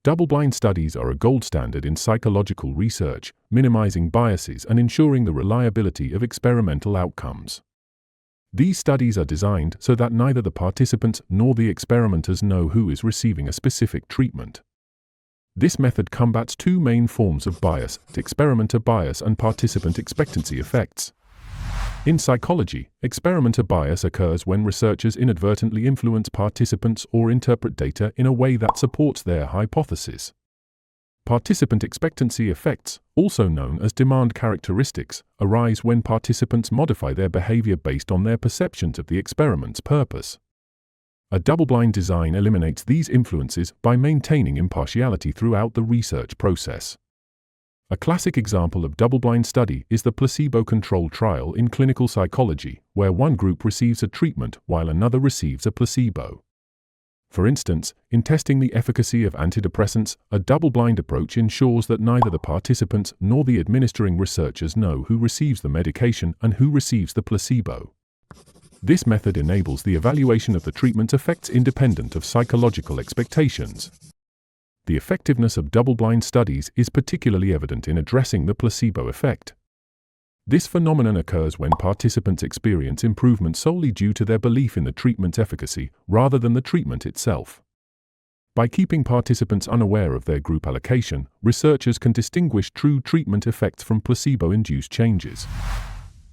Double-blind studies are a gold standard in psychological research, minimizing biases and ensuring the reliability of experimental outcomes. These studies are designed so that neither the participants nor the experimenters know who is receiving a specific treatment. This method combats two main forms of bias: experimenter bias and participant expectancy effects. In psychology, experimenter bias occurs when researchers inadvertently influence participants or interpret data in a way that supports their hypothesis. Participant expectancy effects, also known as demand characteristics, arise when participants modify their behavior based on their perceptions of the experiment's purpose. A double-blind design eliminates these influences by maintaining impartiality throughout the research process. A classic example of double-blind study is the placebo-controlled trial in clinical psychology, where one group receives a treatment while another receives a placebo. For instance, in testing the efficacy of antidepressants, a double-blind approach ensures that neither the participants nor the administering researchers know who receives the medication and who receives the placebo. This method enables the evaluation of the treatment's effects independent of psychological expectations. The effectiveness of double-blind studies is particularly evident in addressing the placebo effect. This phenomenon occurs when participants experience improvement solely due to their belief in the treatment's efficacy, rather than the treatment itself. By keeping participants unaware of their group allocation, researchers can distinguish true treatment effects from placebo-induced changes.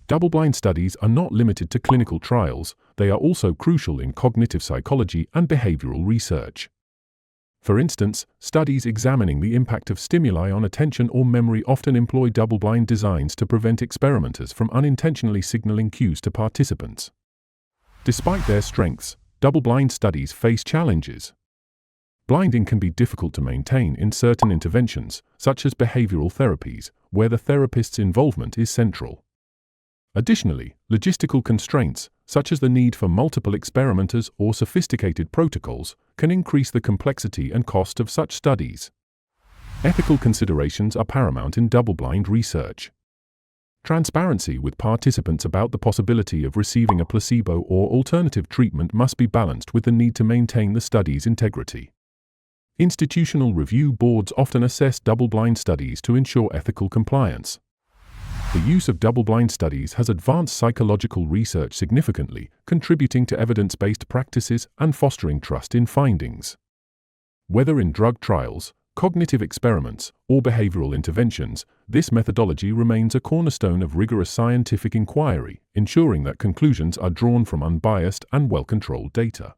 Double-blind studies are not limited to clinical trials, they are also crucial in cognitive psychology and behavioral research. For instance, studies examining the impact of stimuli on attention or memory often employ double-blind designs to prevent experimenters from unintentionally signaling cues to participants. Despite their strengths, double-blind studies face challenges. Blinding can be difficult to maintain in certain interventions, such as behavioral therapies, where the therapist's involvement is central. Additionally, logistical constraints, such as the need for multiple experimenters or sophisticated protocols, can increase the complexity and cost of such studies. Ethical considerations are paramount in double-blind research. Transparency with participants about the possibility of receiving a placebo or alternative treatment must be balanced with the need to maintain the study's integrity. Institutional review boards often assess double-blind studies to ensure ethical compliance. The use of double-blind studies has advanced psychological research significantly, contributing to evidence-based practices and fostering trust in findings. Whether in drug trials, cognitive experiments, or behavioral interventions, this methodology remains a cornerstone of rigorous scientific inquiry, ensuring that conclusions are drawn from unbiased and well-controlled data.